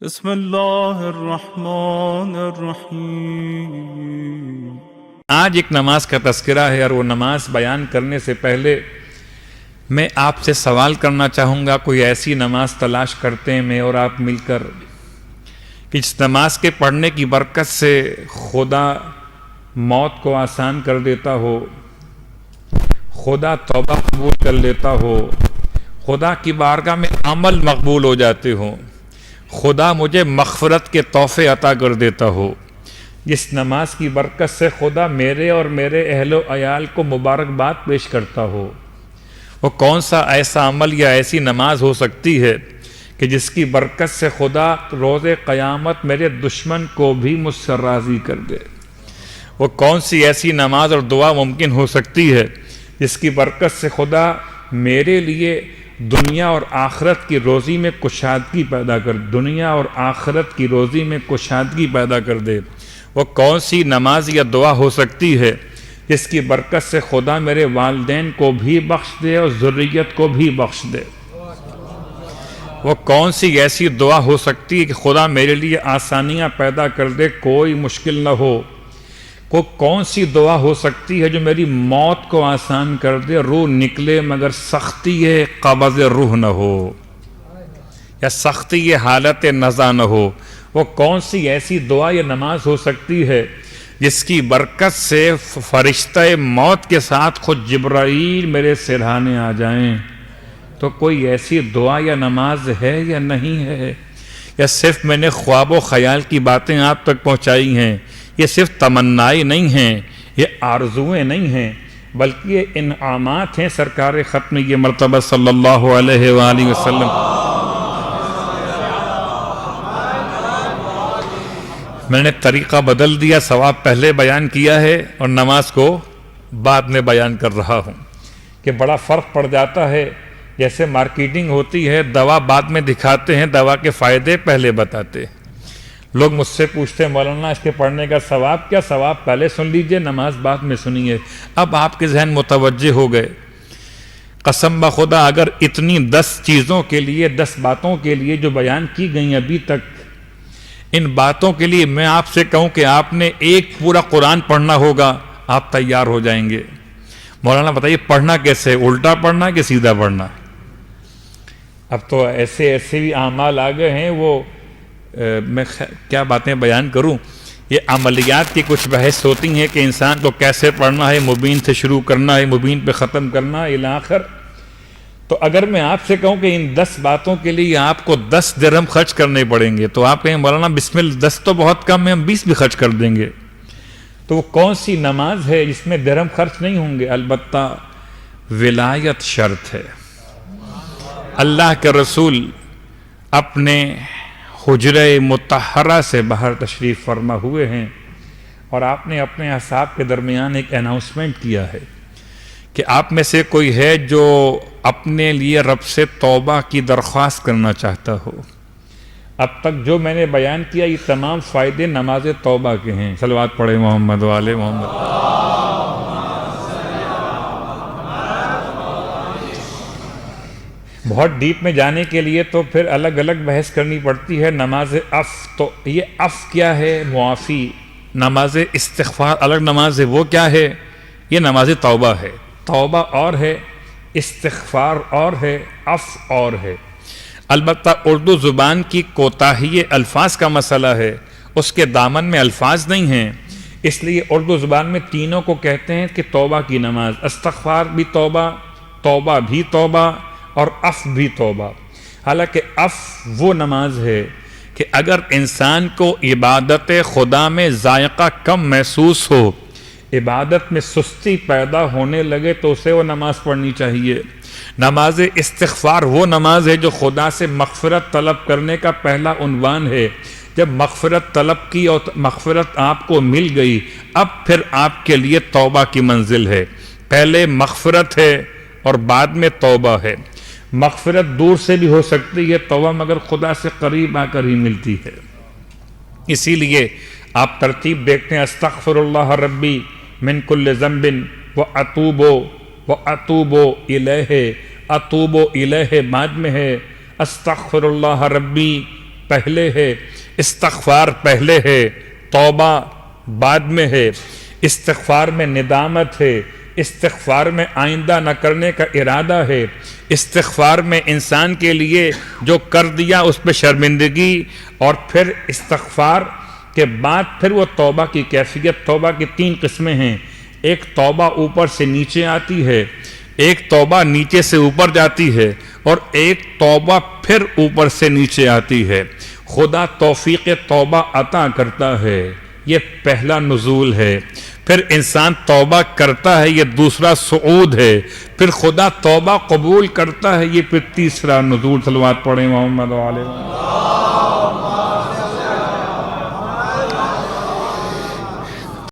بسم اللہ الرحمن الرحیم۔ آج ایک نماز کا تذکرہ ہے، اور وہ نماز بیان کرنے سے پہلے میں آپ سے سوال کرنا چاہوں گا، کوئی ایسی نماز تلاش کرتے ہیں میں اور آپ مل کر کہ جس نماز کے پڑھنے کی برکت سے خدا موت کو آسان کر دیتا ہو، خدا توبہ قبول کر لیتا ہو، خدا کی بارگاہ میں عمل مقبول ہو جاتے ہوں، خدا مجھے مغفرت کے تحفے عطا کر دیتا ہو، جس نماز کی برکت سے خدا میرے اور میرے اہل و عیال کو مبارکباد پیش کرتا ہو، وہ کون سا ایسا عمل یا ایسی نماز ہو سکتی ہے کہ جس کی برکت سے خدا روز قیامت میرے دشمن کو بھی مجھ سے راضی کر دے؟ وہ کون سی ایسی نماز اور دعا ممکن ہو سکتی ہے جس کی برکت سے خدا میرے لیے دنیا اور آخرت کی روزی میں کشادگی پیدا کر دنیا اور آخرت کی روزی میں کشادگی پیدا کر دے؟ وہ کون سی نماز یا دعا ہو سکتی ہے جس کی برکت سے خدا میرے والدین کو بھی بخش دے اور ذریت کو بھی بخش دے؟ وہ کون سی ایسی دعا ہو سکتی ہے کہ خدا میرے لیے آسانیاں پیدا کر دے، کوئی مشکل نہ ہو؟ کون سی دعا ہو سکتی ہے جو میری موت کو آسان کر دے، روح نکلے مگر سختی قبض روح نہ ہو، یا سختی حالت نزا نہ ہو؟ وہ کون سی ایسی دعا یا نماز ہو سکتی ہے جس کی برکت سے فرشتہ موت کے ساتھ خود جبرائیل میرے سرہانے آ جائیں؟ تو کوئی ایسی دعا یا نماز ہے یا نہیں ہے؟ یا صرف میں نے خواب و خیال کی باتیں آپ تک پہنچائی ہیں؟ یہ صرف تمنائیں نہیں ہیں، یہ آرزویں نہیں ہیں، بلکہ یہ انعامات ہیں سرکار ختم یہ مرتبہ صلی اللہ علیہ وآلہ وسلم۔ میں نے طریقہ بدل دیا، ثواب پہلے بیان کیا ہے اور نماز کو بعد میں بیان کر رہا ہوں، کہ بڑا فرق پڑ جاتا ہے۔ جیسے مارکیٹنگ ہوتی ہے، دوا بعد میں دکھاتے ہیں، دوا کے فائدے پہلے بتاتے ہیں۔ لوگ مجھ سے پوچھتے ہیں مولانا اس کے پڑھنے کا ثواب کیا؟ ثواب پہلے سن لیجئے، نماز بعد میں سنیے۔ اب آپ کے ذہن متوجہ ہو گئے۔ قسم بخدا اگر اتنی 10 چیزوں کے لیے، 10 باتوں کے لیے جو بیان کی گئیں ابھی تک، ان باتوں کے لیے میں آپ سے کہوں کہ آپ نے ایک پورا قرآن پڑھنا ہوگا، آپ تیار ہو جائیں گے۔ مولانا بتائیے پڑھنا کیسے؟ الٹا پڑھنا کہ سیدھا پڑھنا؟ اب تو ایسے بھی اعمال آ گئے ہیں، وہ میں کیا باتیں بیان کروں۔ یہ عملیات کی کچھ بحث ہوتی ہیں کہ انسان کو کیسے پڑھنا ہے، مبین سے شروع کرنا ہے، مبین پہ ختم کرنا ہے الی آخر۔ تو اگر میں آپ سے کہوں کہ ان 10 باتوں کے لیے آپ کو 10 درہم خرچ کرنے پڑیں گے، تو آپ کہیں مولانا بسم اللہ 10 تو بہت کم ہے، ہم 20 بھی خرچ کر دیں گے۔ تو وہ کون سی نماز ہے جس میں درہم خرچ نہیں ہوں گے؟ البتہ ولایت شرط ہے۔ اللہ کے رسول اپنے حجرہ مطہرہ سے باہر تشریف فرما ہوئے ہیں، اور آپ نے اپنے اصحاب کے درمیان ایک اناؤنسمنٹ کیا ہے کہ آپ میں سے کوئی ہے جو اپنے لیے رب سے توبہ کی درخواست کرنا چاہتا ہو۔ اب تک جو میں نے بیان کیا یہ تمام فائدے نماز توبہ کے ہیں۔ صلوات پڑھے محمد وآل محمد۔ بہت ڈیپ میں جانے کے لیے تو پھر الگ الگ بحث کرنی پڑتی ہے۔ نماز عف، تو یہ عف کیا ہے؟ معافی۔ نماز استغفار الگ نماز ہے، وہ کیا ہے؟ یہ نماز توبہ ہے۔ توبہ اور ہے، استغفار اور ہے، عف اور ہے۔ البتہ اردو زبان کی کوتاہی الفاظ کا مسئلہ ہے، اس کے دامن میں الفاظ نہیں ہیں، اس لیے اردو زبان میں تینوں کو کہتے ہیں کہ توبہ کی نماز، استغفار بھی توبہ، توبہ بھی توبہ، اور عف بھی توبہ۔ حالانکہ عف وہ نماز ہے کہ اگر انسان کو عبادت خدا میں ذائقہ کم محسوس ہو، عبادت میں سستی پیدا ہونے لگے، تو اسے وہ نماز پڑھنی چاہیے۔ نماز استغفار وہ نماز ہے جو خدا سے مغفرت طلب کرنے کا پہلا عنوان ہے۔ جب مغفرت طلب کی اور مغفرت آپ کو مل گئی، اب پھر آپ کے لیے توبہ کی منزل ہے۔ پہلے مغفرت ہے اور بعد میں توبہ ہے۔ مغفرت دور سے بھی ہو سکتی ہے توبہ مگر خدا سے قریب آ کر ہی ملتی ہے۔ اسی لیے آپ ترتیب دیکھتے ہیں، استغفر اللہ ربی من کل ذنب واتوب الیہ، اتوب الیہ بعد میں ہے، استغفر اللہ ربی پہلے ہے، استغفار پہلے ہے، توبہ بعد میں ہے۔ استغفار میں ندامت ہے، استغفار میں آئندہ نہ کرنے کا ارادہ ہے، استغفار میں انسان کے لیے جو کر دیا اس پہ شرمندگی، اور پھر استغفار کے بعد پھر وہ توبہ کی کیفیت۔ توبہ کی 3 قسمیں ہیں، ایک توبہ اوپر سے نیچے آتی ہے، ایک توبہ نیچے سے اوپر جاتی ہے، اور ایک توبہ پھر اوپر سے نیچے آتی ہے۔ خدا توفیق توبہ عطا کرتا ہے، یہ پہلا نزول ہے۔ پھر انسان توبہ کرتا ہے، یہ دوسرا صعود ہے۔ پھر خدا توبہ قبول کرتا ہے، یہ پھر تیسرا نزول۔ صلوات پڑھیں محمد علیہ وسلم۔